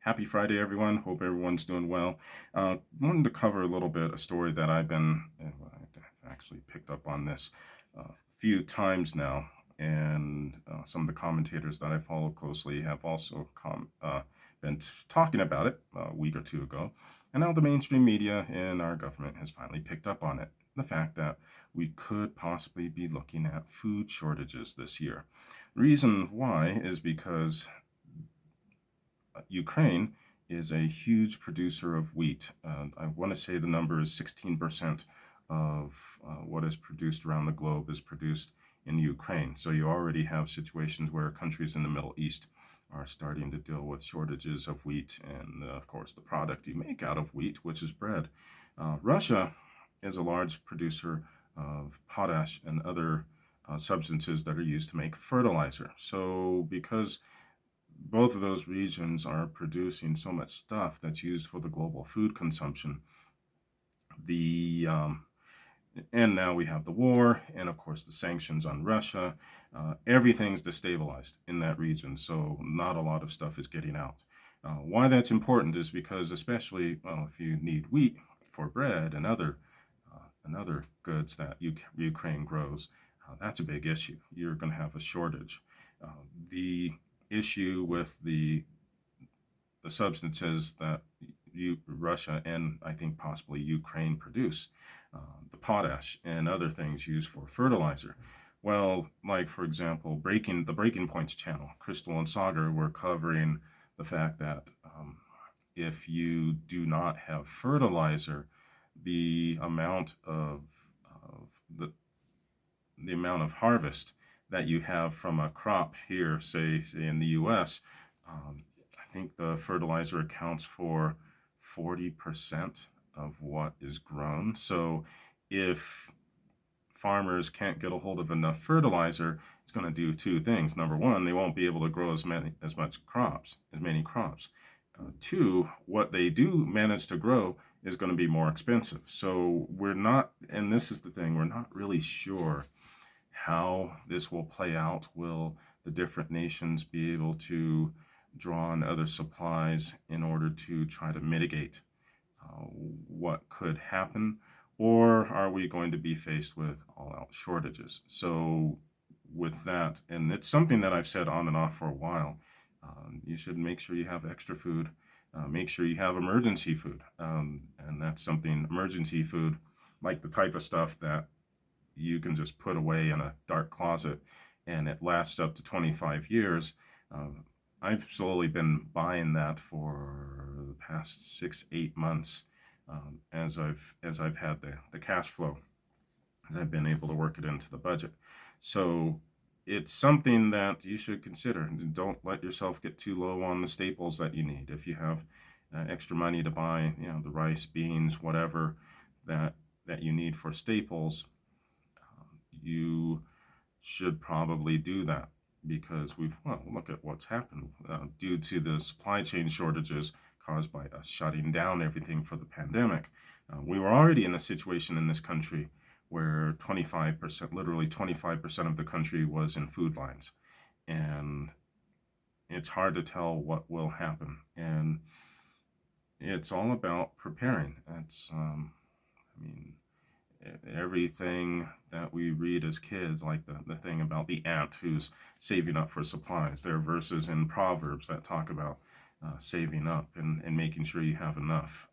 Happy Friday, everyone. Hope everyone's doing well. Wanted to cover a little bit a story that I've actually picked up on this a few times now, and some of the commentators that I follow closely have also been talking about it a week or two ago. And now the mainstream media and our government has finally picked up on it. The fact that we could possibly be looking at food shortages this year. Reason why is because Ukraine is a huge producer of wheat. I want to say the number is 16% of what is produced around the globe is produced in Ukraine. So you already have situations where countries in the Middle East are starting to deal with shortages of wheat and, of course, the product you make out of wheat, which is bread. Russia is a large producer of potash and other substances that are used to make fertilizer. So because both of those regions are producing so much stuff that's used for the global food consumption. The and now we have the war, and of course the sanctions on Russia. Everything's destabilized in that region, so not a lot of stuff is getting out. Why that's important is because, especially if you need wheat for bread and other goods that Ukraine grows, that's a big issue. You're going to have a shortage. The issue with the substances that Russia and I think possibly Ukraine produce, the potash and other things used for fertilizer. Well, like for example, the Breaking Points channel, Crystal and Sagar were covering the fact that if you do not have fertilizer, the amount of the amount of harvest that you have from a crop here, say in the U.S., I think the fertilizer accounts for 40% of what is grown. So if farmers can't get a hold of enough fertilizer, it's going to do two things. Number one, they won't be able to grow as many crops. Two, what they do manage to grow is going to be more expensive. So we're not, and this is the thing, we're not really sure how this will play out. Will the different nations be able to draw on other supplies in order to try to mitigate what could happen? Or are we going to be faced with all out shortages? So, with that, and it's something that I've said on and off for a while, you should make sure you have extra food. Make sure you have emergency food. And that's something, emergency food, like the type of stuff that you can just put away in a dark closet and it lasts up to 25 years. I've slowly been buying that for the past 6, 8 months as I've had the cash flow, as I've been able to work it into the budget. So it's something that you should consider. Don't let yourself get too low on the staples that you need. If you have extra money to buy, the rice, beans, whatever that you need for staples, you should probably do that because look at what's happened due to the supply chain shortages caused by us shutting down everything for the pandemic. We were already in a situation in this country where 25%, literally 25% of the country was in food lines. And it's hard to tell what will happen. And it's all about preparing. Everything that we read as kids, like the thing about the ant who's saving up for supplies. There are verses in Proverbs that talk about saving up and making sure you have enough.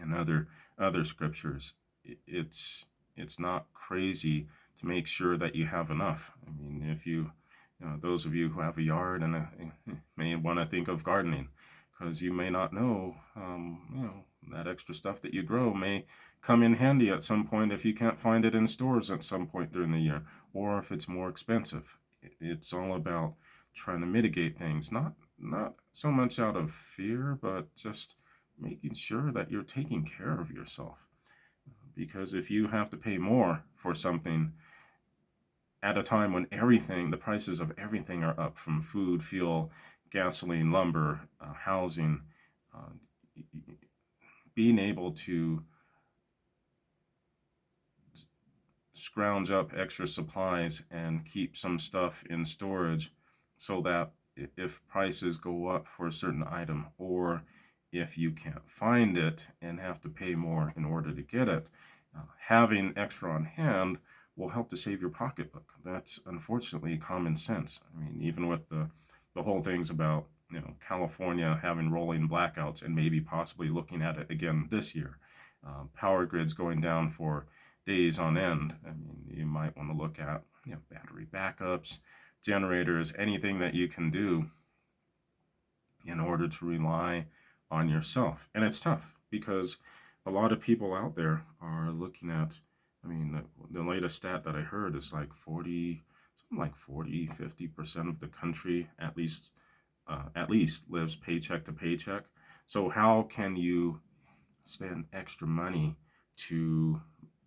And other scriptures, it's not crazy to make sure that you have enough. If those of you who have a yard and may want to think of gardening, because you may not know, that extra stuff that you grow may come in handy at some point if you can't find it in stores at some point during the year, or if it's more expensive. It's all about trying to mitigate things, not so much out of fear, but just making sure that you're taking care of yourself. Because if you have to pay more for something at a time when the prices of everything are up, from food, fuel, gasoline, lumber, housing, being able to scrounge up extra supplies and keep some stuff in storage so that if prices go up for a certain item, or if you can't find it and have to pay more in order to get it, having extra on hand will help to save your pocketbook. That's unfortunately common sense. I mean, even with the whole things about, California having rolling blackouts and maybe possibly looking at it again this year, power grids going down for days on end. I mean, you might want to look at, battery backups, generators, anything that you can do in order to rely on yourself. And it's tough because a lot of people out there are looking at, I mean, the latest stat that I heard is like 50% of the country at least lives paycheck to paycheck. So how can you spend extra money to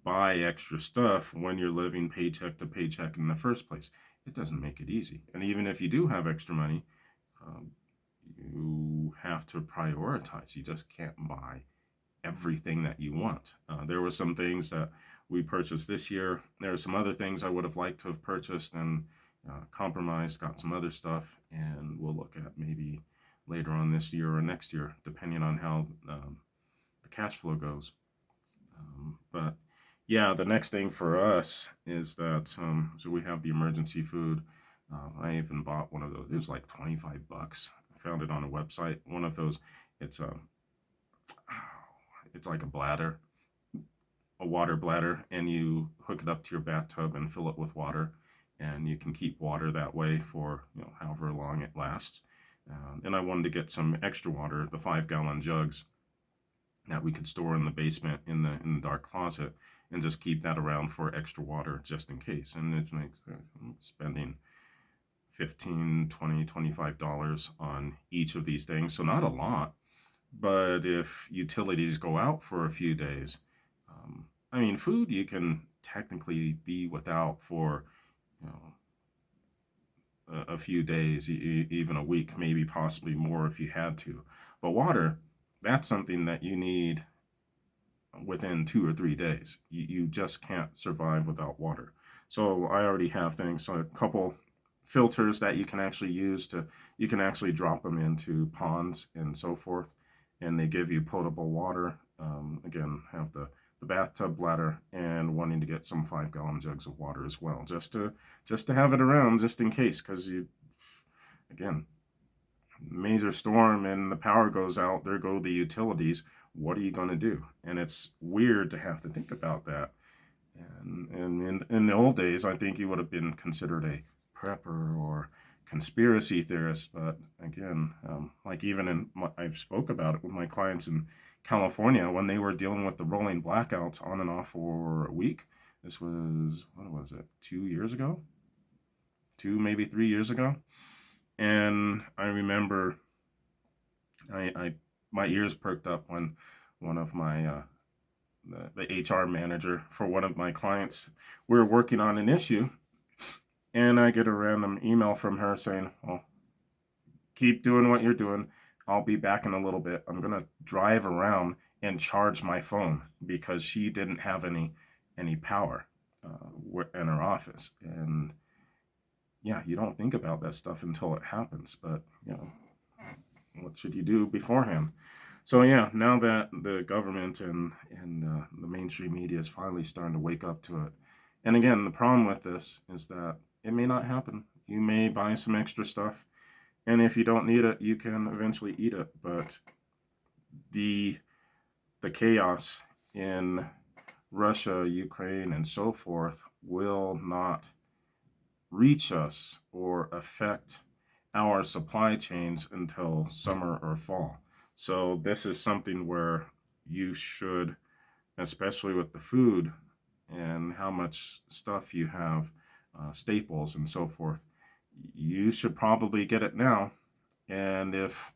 buy extra stuff when you're living paycheck to paycheck in the first place? It doesn't make it easy. And even if you do have extra money, um, you have to prioritize. You just can't buy everything that you want. There were some things that we purchased this year. There are some other things I would have liked to have purchased and compromised, got some other stuff, and we'll look at maybe later on this year or next year, depending on how the cash flow goes. But yeah, the next thing for us is that, so we have the emergency food. I even bought one of those. It was like $25. I found it on a website. One of those. It's a, it's like a bladder, a water bladder, and you hook it up to your bathtub and fill it with water, and you can keep water that way for, however long it lasts. And I wanted to get some extra water, the 5-gallon jugs that we could store in the basement in the dark closet, and just keep that around for extra water just in case. And it makes spending $15, $20, $25 on each of these things. So not a lot, but if utilities go out for a few days, I mean, food you can technically be without for, a few days, even a week, maybe possibly more if you had to. But water, that's something that you need within 2 or 3 days. You just can't survive without water. So I already have things, so a couple filters that you can actually use you can actually drop them into ponds and so forth, and they give you potable water. Again, have the bathtub bladder and wanting to get some 5-gallon jugs of water as well, just to have it around just in case, because again, major storm and the power goes out, there go the utilities. What are you going to do? And it's weird to have to think about that. And in the old days, I think you would have been considered a prepper or conspiracy theorist. But again, like even I've spoke about it with my clients in California when they were dealing with the rolling blackouts on and off for a week. This was, what was it, 2 years ago? maybe 3 years ago. And I remember my ears perked up when one of my the HR manager for one of my clients, we were working on an issue, and I get a random email from her saying, "Well, keep doing what you're doing. I'll be back in a little bit. I'm gonna drive around and charge my phone," because she didn't have any power in her office. And yeah, you don't think about that stuff until it happens, but what should you do beforehand? So yeah, now that the government and the mainstream media is finally starting to wake up to it, and again, the problem with this is that it may not happen. You may buy some extra stuff, and if you don't need it, you can eventually eat it. But the chaos in Russia, Ukraine, and so forth will not reach us or affect our supply chains until summer or fall. So this is something where you should, especially with the food and how much stuff you have, staples and so forth, you should probably get it now. And if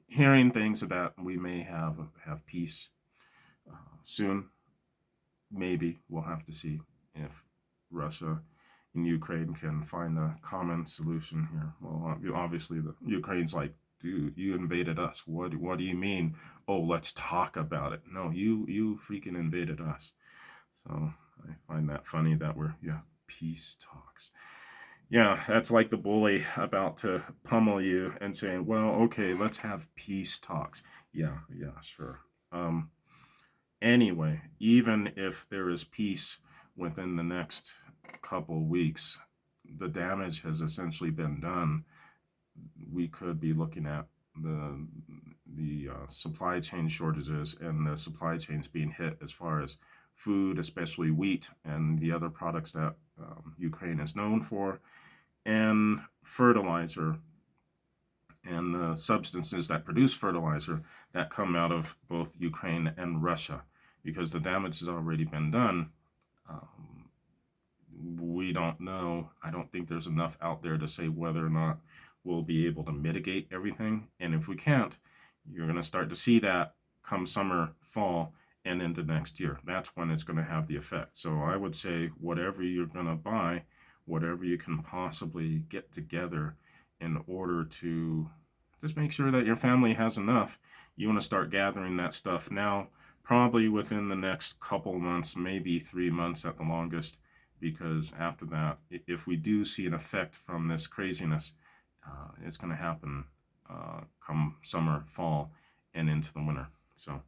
hearing things that we may have peace soon, maybe we'll have to see if Russia and Ukraine can find a common solution here. Well, obviously, the Ukraine's like, dude, you invaded us. What do you mean? Oh, let's talk about it. No, you freaking invaded us. So I find that funny that we're peace talks. Yeah, that's like the bully about to pummel you and saying, well, okay, let's have peace talks. Yeah, yeah, sure. Um, anyway, even if there is peace within the next couple weeks, the damage has essentially been done. We could be looking at the supply chain shortages and the supply chains being hit as far as food, especially wheat and the other products that Ukraine is known for, and fertilizer and the substances that produce fertilizer that come out of both Ukraine and Russia, because the damage has already been done. Um, we don't know. I don't think there's enough out there to say whether or not we'll be able to mitigate everything. And if we can't, you're going to start to see that come summer, fall, and into next year. That's when it's going to have the effect. So I would say whatever you're going to buy, whatever you can possibly get together in order to just make sure that your family has enough, you want to start gathering that stuff now, probably within the next couple months, maybe 3 months at the longest, because after that, if we do see an effect from this craziness, it's going to happen come summer, fall, and into the winter. So,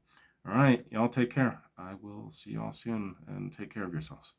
all right, y'all take care. I will see y'all soon, and take care of yourselves.